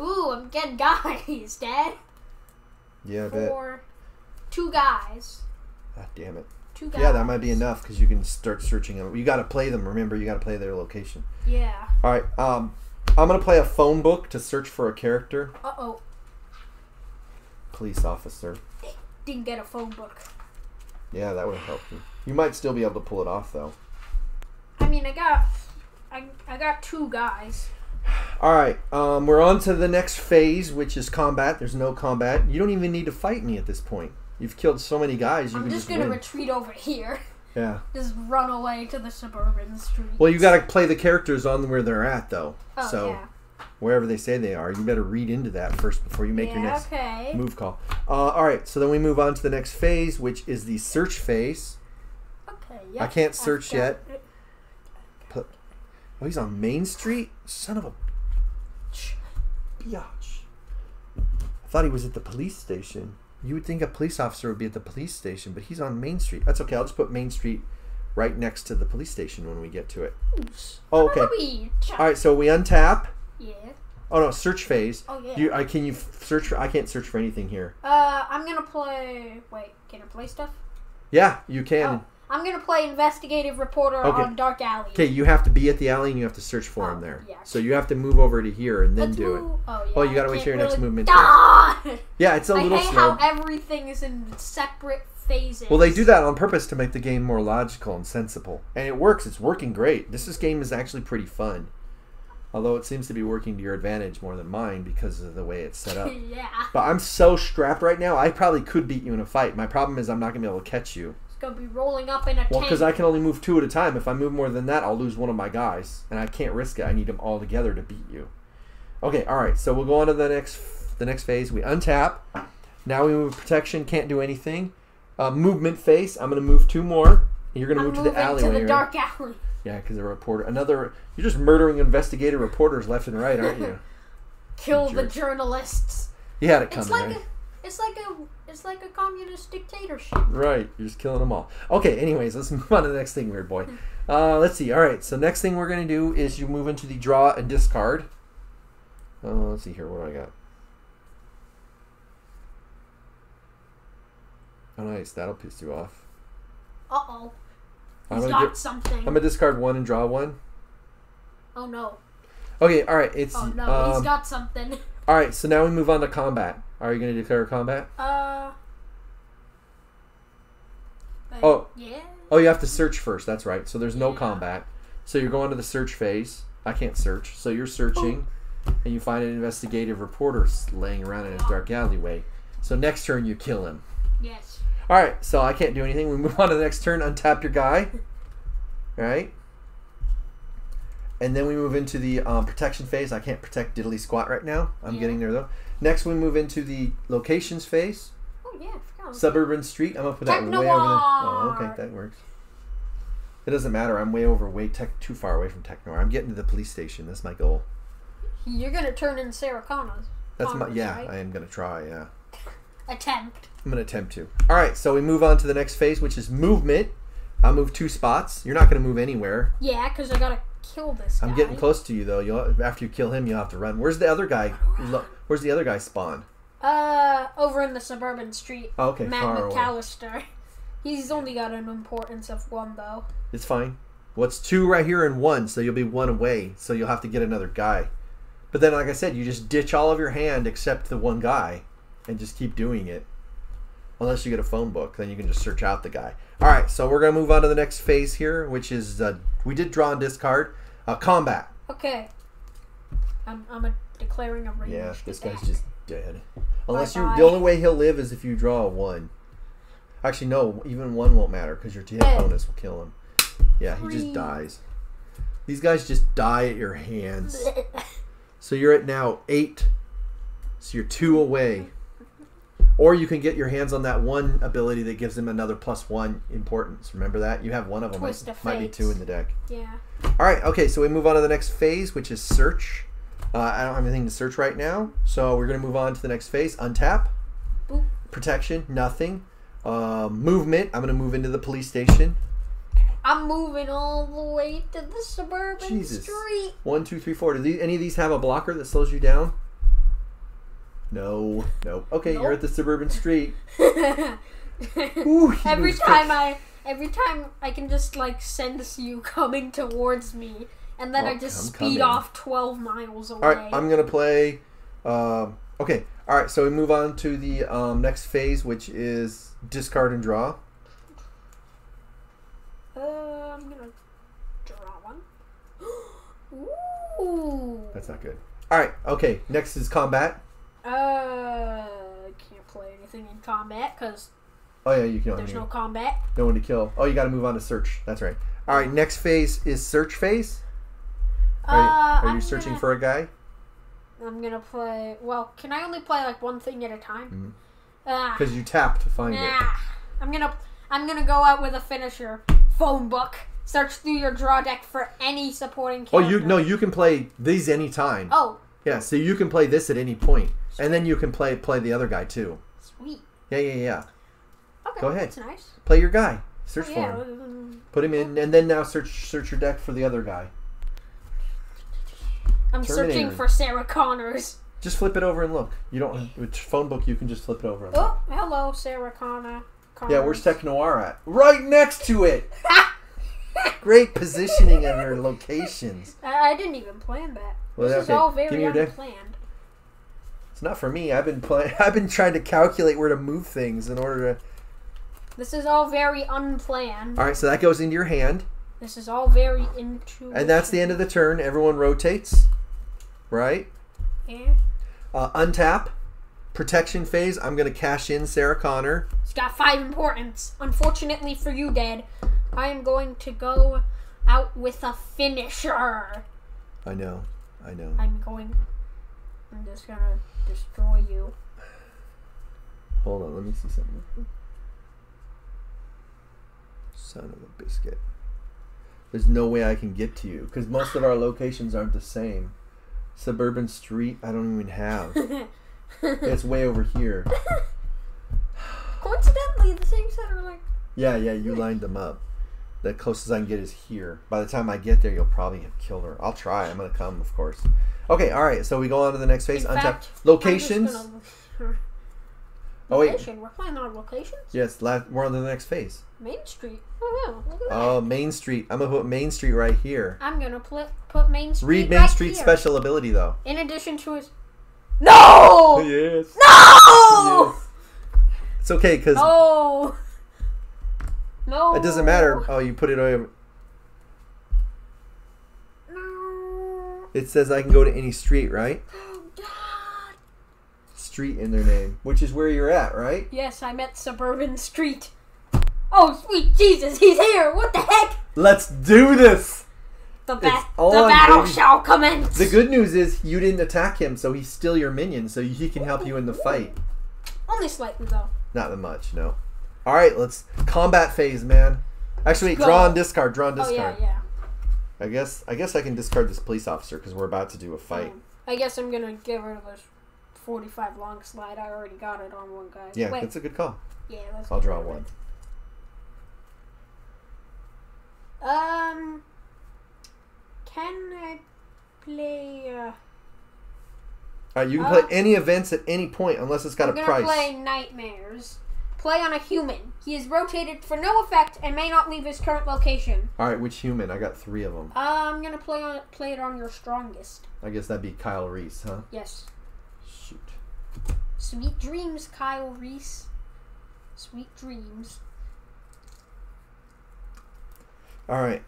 Ooh, I'm getting guys, Dad. Yeah, I bet. 2 guys. Ah, damn it. 2 guys. Yeah, that might be enough because you can start searching them. You got to play them. Remember, you got to play their location. Yeah. All right. I'm gonna play a phone book to search for a character. Uh-oh. Police officer. Didn't get a phone book. Yeah, that would have helped you. You might still be able to pull it off though. I mean, I got 2 guys. All right. We're on to the next phase, which is combat. There's no combat. You don't even need to fight me at this point. You've killed so many guys. You can just gonna retreat over here. Yeah. Just run away to the suburban streets. Well, you got to play the characters on where they're at, though. Oh, so yeah. Wherever they say they are, you better read into that first before you make your next move call. All right. So then we move on to the next phase, which is the search phase. Okay. Yeah. I can't search yet. Oh, he's on Main Street? Son of a biatch. I thought he was at the police station. You would think a police officer would be at the police station, but he's on Main Street. That's okay. I'll just put Main Street right next to the police station when we get to it. Oh, okay. All right, so we untap. Yeah. Oh, no, search phase. Oh, yeah. Can you search for... I can't search for anything here. I'm going to play... Wait, can I play stuff? Yeah, you can. Oh. I'm going to play investigative reporter on Dark Alley. Okay, you have to be at the alley and you have to search for him there. Yeah. So you have to move over to here and then do it. Oh, yeah. Oh, you got to wait till your next movement. Yeah, it's a little slow. I hate how everything is in separate phases. Well, they do that on purpose to make the game more logical and sensible. And it works. It's working great. This game is actually pretty fun. Although it seems to be working to your advantage more than mine because of the way it's set up. Yeah. But I'm so strapped right now, I probably could beat you in a fight. My problem is I'm not going to be able to catch you. It's going to be rolling up in a Well, tank. because I can only move 2 at a time. If I move more than that, I'll lose one of my guys. And I can't risk it. I need them all together to beat you. Okay, alright. So we'll go on to the next phase. We untap. Now we move protection. Can't do anything. Movement phase. I'm going to move 2 more. You're going to move to the alleyway. To the dark alley. Yeah, because a reporter. You're just murdering investigative reporters left and right, aren't you? Kill the journalists. You had it coming, right? It's like a communist dictatorship. Right, you're just killing them all. Okay, anyways, let's move on to the next thing, weird boy. Let's see. All right, so next thing we're going to do is you move into the draw and discard. Let's see here. What do I got? Oh, nice. That'll piss you off. Uh-oh. He's got something. I'm going to discard 1 and draw 1. Oh, no. Okay, all right. It's, oh, no. He's got something. All right, so now we move on to combat. Are you going to declare combat? Yeah. Oh, you have to search first. That's right. So there's no combat. So you're going to the search phase. I can't search. So you're searching, and you find an investigative reporter laying around in a dark alleyway. So next turn, you kill him. Yes. All right, so I can't do anything. We move on to the next turn. Untap your guy. All right. And then we move into the protection phase. I can't protect diddly squat right now. I'm getting there, though. Next, we move into the locations phase. Oh, yeah. I forgot. Suburban Street. I'm going to put that way over there. Oh, okay. That works. It doesn't matter. I'm too far away from Technoir. I'm getting to the police station. That's my goal. You're going to turn in Sarah Connor's. Right? I am going to try, yeah. Attempt. I'm going to attempt to. All right, so we move on to the next phase, which is movement. I'll move 2 spots. You're not going to move anywhere. Yeah, because I got to kill this guy. I'm getting close to you, though. After you kill him, you'll have to run. Where's the other guy? Where's the other guy spawn? Over in the Suburban Street. Oh, okay, Matt far McAllister. away. He's only got an importance of 1, though. It's fine. Well, it's 2 right here and 1, so you'll be 1 away. So you'll have to get another guy. But then, like I said, you just ditch all of your hand except the 1 guy and just keep doing it. Unless you get a phone book, then you can just search out the guy. All right, so we're going to move on to the next phase here, which is we did draw and discard. Combat. Okay. I'm declaring a range. Yeah, this guy's just dead. Unless the only way he'll live is if you draw a 1. Actually, no, even 1 won't matter because your hit bonus will kill him. Yeah, he just dies. These guys just die at your hands. So you're at now 8. So you're 2 away. Or you can get your hands on that 1 ability that gives him another +1 importance. Remember that? You have 1 of them. Might be 2 in the deck. Yeah. All right. Okay. So we move on to the next phase, which is search. I don't have anything to search right now, so we're going to move on to the next phase. Untap. Boop. Protection. Nothing. Movement. I'm going to move into the police station. I'm moving all the way to the Suburban Street. 1, 2, 3, 4. Do any of these have a blocker that slows you down? No. Nope. Okay, you're at the Suburban Street. Ooh, every time I can just like sense you coming towards me, and then I just speed off 12 miles away. All right, I'm gonna play. Okay. All right, so we move on to the next phase, which is discard and draw. I'm gonna draw 1. Ooh. That's not good. All right. Okay. Next is combat. I can't play anything in combat because there's no combat. No one to kill. Oh, you got to move on to search. That's right. All right, next phase is search phase. Are you searching for a guy? I'm gonna play. Well, can I only play like 1 thing at a time? Because you tap to find it. I'm gonna go out with a finisher. Phone book. Search through your draw deck for any supporting character. Oh, you can play these anytime. Oh. Yeah, so you can play this at any point. Sweet. And then you can play the other guy too. Sweet. Yeah. Okay, go ahead. That's nice. Play your guy. Search for him. Put him in, and then now search your deck for the other guy. I'm searching for Sarah Connors. Just flip it over and look. You don't with phone book. You can just flip it over. And look. Hello, Sarah Connors. Yeah, where's Tech Noir at? Right next to it. Great positioning in her locations. I didn't even plan that. Well, this is all very unplanned. It's not for me. I've been trying to calculate where to move things in order to. This is all very unplanned. All right, so that goes into your hand. This is all very intuitive. And that's the end of the turn. Everyone rotates. right? Yeah. Untap. Protection phase. I'm going to cash in Sarah Connor. It's got 5 importance. Unfortunately for you, Dad, I am going to go out with a finisher. I know. I'm just going to destroy you. Hold on, let me see something. Son of a biscuit. There's no way I can get to you because most of our locations aren't the same. Suburban Street, I don't even have. It's way over here. Coincidentally, the things that are like... Yeah, you lined them up. The closest I can get is here. By the time I get there, you'll probably have killed her. I'll try. I'm going to come, of course. Okay, alright, so we go on to the next phase. Untap. Locations. Oh, wait. We're playing on locations? Yes, we're on to the next phase. Main Street. Oh, yeah. Look at that. Oh, Main Street. I'm going to put Main Street right here. I'm going to put Main Street Read Main right Street's here. special ability, though. In addition to his... No! Yes. No! Yes. It's okay, because... No. It doesn't matter. Oh, you put it over... No. It says I can go to any street, right? Oh, God. Street in their name, which is where you're at, right? Yes, I'm at Suburban Street. Oh, sweet Jesus, he's here! What the heck? Let's do this! The on, battle baby. shall commence! The good news is you didn't attack him, so he's still your minion, so he can help you in the fight. Only slightly, though. Not that much, no. Alright, let's... Combat phase, man. Actually, draw and discard. Oh, yeah. I guess I can discard this police officer, because we're about to do a fight. I guess I'm gonna give her this 45 long slide. I already got it on one guy. Yeah, that's a good call. Yeah, let's I'll draw one. Can I play... Alright, you can play any events at any point, unless it's got a price. I'm gonna play Nightmares. Play on a human. He is rotated for no effect and may not leave his current location. Alright, which human? I got 3 of them. I'm gonna play it on your strongest. I guess that'd be Kyle Reese, huh? Yes. Shoot. Sweet dreams, Kyle Reese. Sweet dreams. Alright.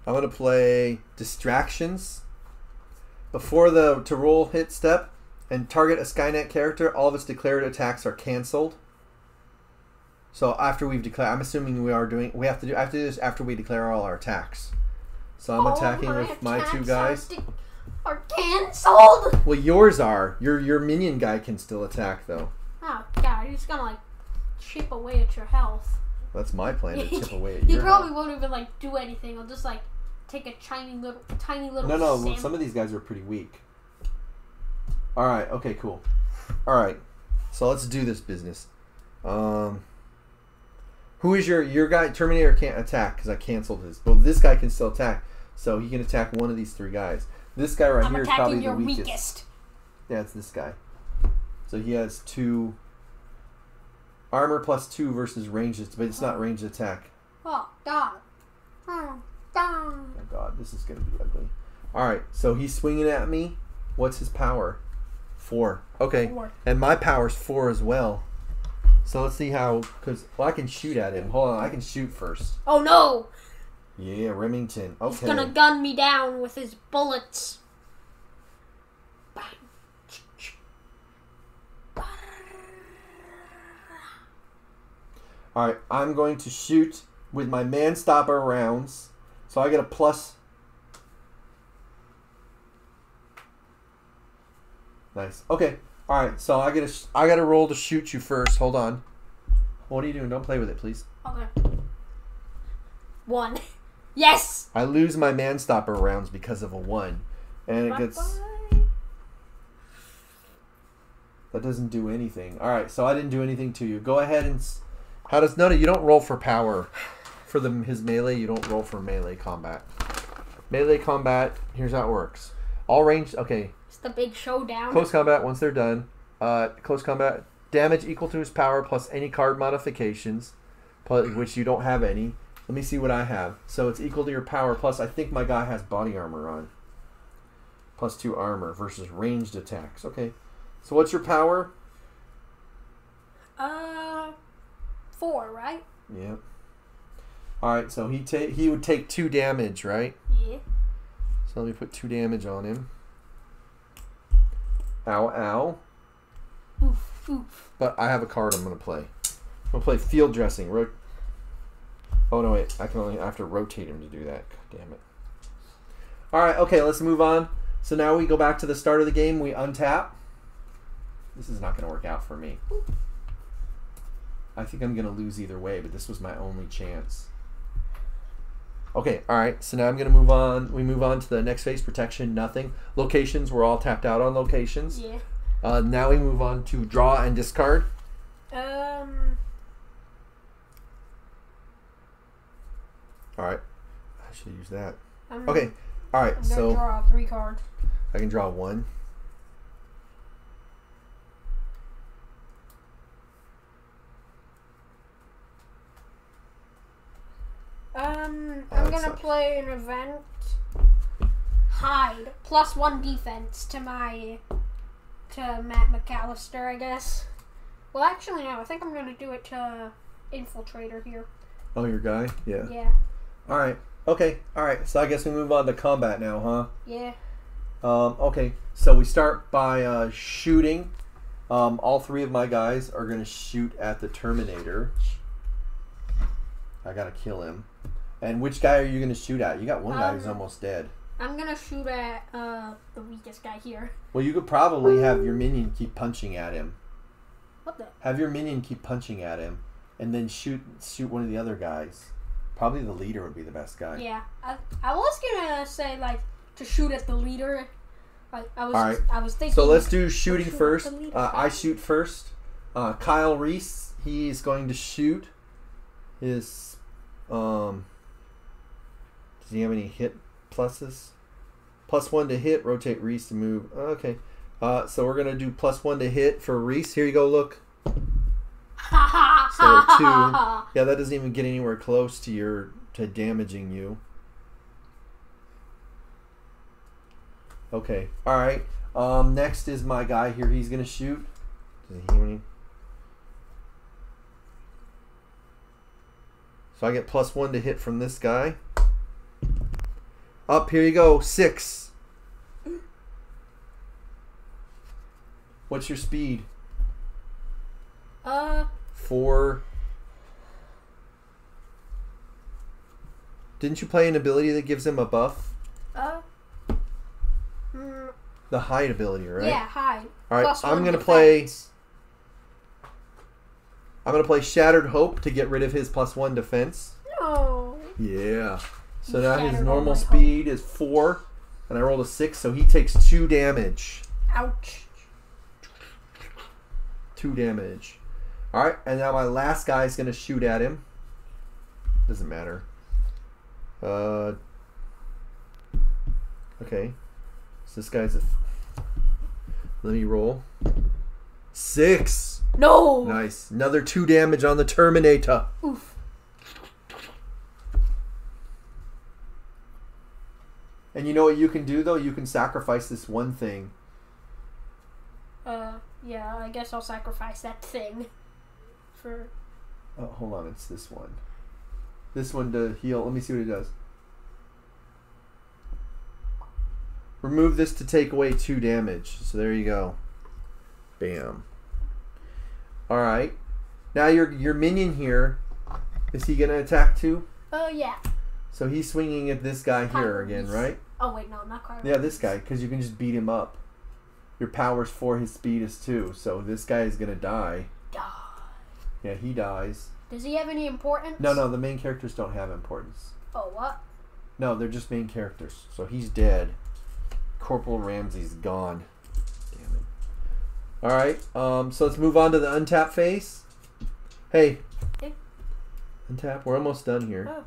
I'm going to play Distractions. Before the to roll hit step and target a Skynet character, all of its declared attacks are canceled. So after we've declared, I'm assuming we have to do this after we declare all our attacks. So I'm attacking with my 2 guys. Are canceled. Well, yours are. Your minion guy can still attack though. Oh God, he's gonna like chip away at your health. That's my plan, to chip away at He your probably health. won't even like do anything. He'll just like take a tiny little. No. sample. Some of these guys are pretty weak. All right. Okay. Cool. All right. So let's do this business. Who is your guy? Terminator can't attack because I canceled his. Well, this guy can still attack, so he can attack one of these 3 guys. This guy right here is probably the weakest. Yeah, it's this guy. So he has 2 armor plus 2 versus ranged, but it's not ranged attack. Oh God. Oh God. Oh God, this is gonna be ugly. All right, so he's swinging at me. What's his power? 4. Okay, 4. and my power's 4 as well. So let's see how, I can shoot at him. Hold on, I can shoot first. Oh no! Yeah, Remington. Okay. He's gonna gun me down with his bullets. Bang. All right, I'm going to shoot with my man-stopper rounds. So I get a plus. Nice. Okay. All right. So I got to roll to shoot you first. Hold on. What are you doing? Don't play with it, please. Okay. 1. Yes. I lose my man-stopper rounds because of a 1, and it gets. That doesn't do anything. All right. So I didn't do anything to you. Go ahead and. How does no? You don't roll for power. For his melee, you don't roll for melee combat. Melee combat, here's how it works. All ranged, okay. It's the big showdown. Close combat, once they're done. Close combat, damage equal to his power plus any card modifications, which you don't have any. Let me see what I have. So it's equal to your power plus, I think my guy has body armor on. Plus 2 armor versus ranged attacks. Okay. So what's your power? 4, right? Yep. All right, so he would take 2 damage, right? Yeah. So let me put 2 damage on him. Ow, ow. Oof, oof. But I have a card I'm gonna play. I'm gonna play Field Dressing. Oh no, wait! I have to rotate him to do that. God damn it! All right, okay, let's move on. So now we go back to the start of the game. We untap. This is not gonna work out for me. I think I'm gonna lose either way, but this was my only chance. Okay, all right. So now I'm gonna move on. We move on to the next phase. Protection. Nothing. Locations. We're all tapped out on locations. Yeah. Now we move on to draw and discard. All right. I should use that. Okay. All right. I'm So gonna draw 3 cards. I can draw 1. I'm gonna play an event. Hide. +1 defense to Matt McAllister, I guess. Well, actually, no. I think I'm gonna do it to Infiltrator here. Oh, your guy? Yeah. Yeah. All right. Okay. All right. So I guess we move on to combat now, huh? Yeah. Okay. So we start by shooting. All 3 of my guys are going to shoot at the Terminator. I got to kill him. And which guy are you going to shoot at? You got one guy who's almost dead. I'm gonna shoot at the weakest guy here. Well, you could probably have your minion keep punching at him. What the? Have your minion keep punching at him, and then shoot one of the other guys. Probably the leader would be the best guy. Yeah, I was gonna say like to shoot at the leader. Like I was thinking. So let's do shooting first. Leader. I shoot first. Kyle Reese, he's going to shoot his. Does he have any hit pluses? +1 to hit. Rotate Reese to move. Okay. So we're gonna do +1 to hit for Reese. Here you go. Look. So 2. Yeah, that doesn't even get anywhere close to damaging you. Okay. All right. Next is my guy here. He's gonna shoot. Does he hear me? So I get +1 to hit from this guy. Up, here you go. 6. What's your speed? 4. Didn't you play an ability that gives him a buff? The hide ability, right? Yeah, hide. All right, +1 I'm gonna defense. play Shattered Hope to get rid of his +1 defense. No. Yeah. So now his Shattered normal all my speed is 4, and I rolled a 6, so he takes 2 damage. Ouch. 2 damage. All right, and now my last guy is gonna shoot at him. Doesn't matter. Okay. So this guy's let me roll. 6. No. Nice. Another 2 damage on the Terminator. Oof. And you know what you can do though? You can sacrifice this one thing. Yeah, I guess I'll sacrifice that thing for. Oh, hold on, it's this one. This one to heal. Let me see what it does. Remove this to take away 2 damage. So there you go. Bam. All right. Now your minion here. Is he gonna attack too? Oh yeah. So he's swinging at this guy here again, right? Oh wait, no, not quite. Yeah, this guy, because you can just beat him up. Your power's 4, his speed is 2. So this guy is gonna die. Die. Yeah, he dies. Does he have any importance? No, the main characters don't have importance. Oh, what? No, they're just main characters. So he's dead. Corporal Ramsey's gone. Damn it. Alright, so let's move on to the untap phase. Hey. Hey. Untap, we're almost done here. Oh.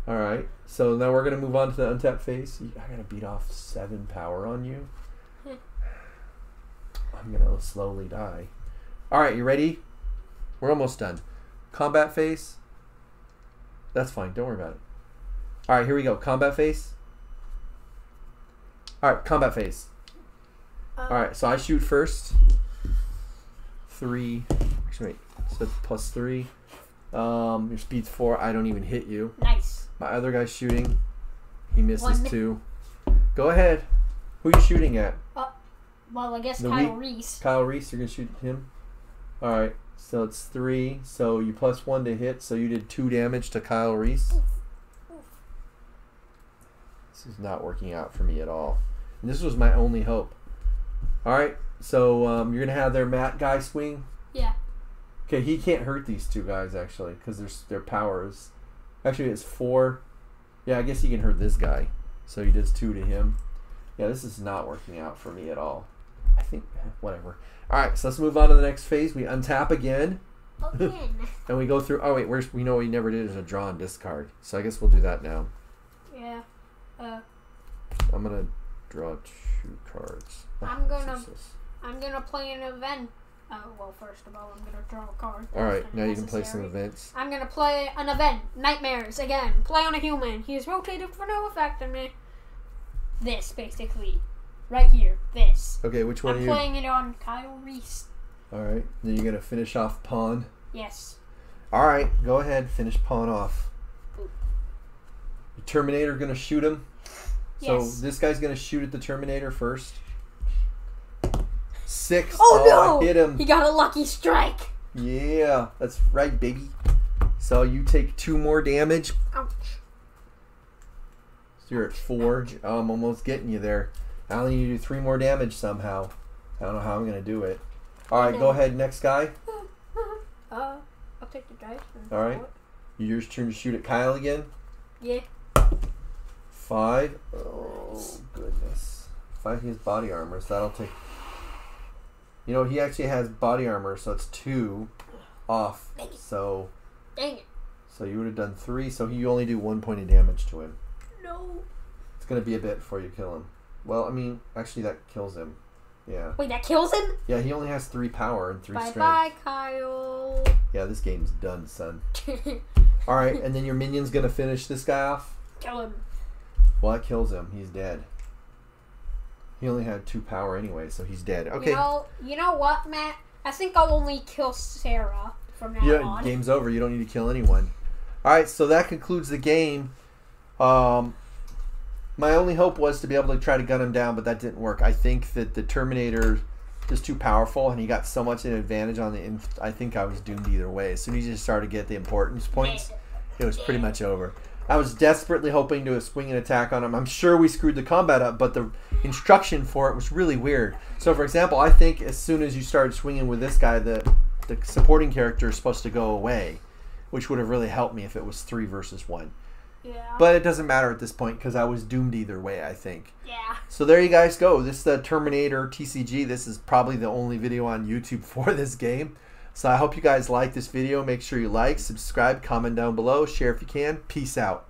Alright, so now we're going to move on to the untap phase. I got to beat off 7 power on you. I'm going to slowly die. Alright, you ready? We're almost done. Combat phase. That's fine, don't worry about it. Alright, here we go. Combat phase. Alright, combat phase. Alright, so I shoot first. 3. Actually, wait. So +3. Your speed's 4. I don't even hit you. Nice. My other guy's shooting. He misses 1. 2. Go ahead. Who are you shooting at? Well, I guess Kyle Reese. Kyle Reese, you're going to shoot him? Alright, so it's 3. So you plus 1 to hit. So you did 2 damage to Kyle Reese. This is not working out for me at all. And this was my only hope. Alright, so you're going to have their Matt guy swing? Yeah. Okay, he can't hurt these 2 guys, actually, because their powers. Actually, it's 4. Yeah, I guess he can hurt this guy. So he does 2 to him. Yeah, this is not working out for me at all. I think, whatever. Alright, so let's move on to the next phase. We untap again. Again. And we go through, oh wait, we know what we never did is a draw and discard. So I guess we'll do that now. Yeah. I'm going to draw 2 cards. I'm gonna play an event. Well, first of all, I'm gonna draw a card. Alright, now you can play some events. I'm gonna play an event. Nightmares, again. Play on a human. He is rotated for no effect on me. This, basically. Right here. This. Okay, which one are you? I'm playing it on Kyle Reese. Alright, then you're going to finish off pawn. Yes. Alright, go ahead. Finish pawn off. The Terminator going to shoot him. So Yes. this guy's going to shoot at the Terminator first. 6. Oh no! I hit him. He got a lucky strike. Yeah, that's right, baby. So you take 2 more damage. Ouch. So you're at 4. I'm almost getting you there. I only need to do 3 more damage somehow. I don't know how I'm going to do it. Alright, go ahead. Next guy. I'll take the dice. Alright. Your turn to shoot at Kyle again. Yeah. 5. Oh, goodness. 5, he has body armor, so that'll take... You know, he actually has body armor, so it's 2 off. So... Dang it. So you would have done 3, so you only do 1 point of damage to him. No. It's going to be a bit before you kill him. Well, I mean, actually that kills him. Yeah. Wait, that kills him? Yeah, he only has 3 power and 3 strength. Bye-bye, Kyle. Yeah, this game's done, son. Alright, and then your minion's going to finish this guy off? Kill him. Well, that kills him. He's dead. He only had 2 power anyway, so he's dead. Okay. You know what, Matt? I think I'll only kill Sarah from now on. Game's over. You don't need to kill anyone. Alright, so that concludes the game. My only hope was to be able to try to gun him down, but that didn't work. I think that the Terminator is too powerful, and he got so much an advantage on the... I think I was doomed either way. As soon as you started to get the importance points, it was pretty much over. I was desperately hoping to swing an attack on him. I'm sure we screwed the combat up, but the instruction for it was really weird. So, for example, I think as soon as you started swinging with this guy, the supporting character is supposed to go away, which would have really helped me if it was 3 versus 1. Yeah. But it doesn't matter at this point because I was doomed either way, I think. Yeah. So there you guys go. This is the Terminator TCG. This is probably the only video on YouTube for this game. So I hope you guys like this video. Make sure you like, subscribe, comment down below, share if you can. Peace out.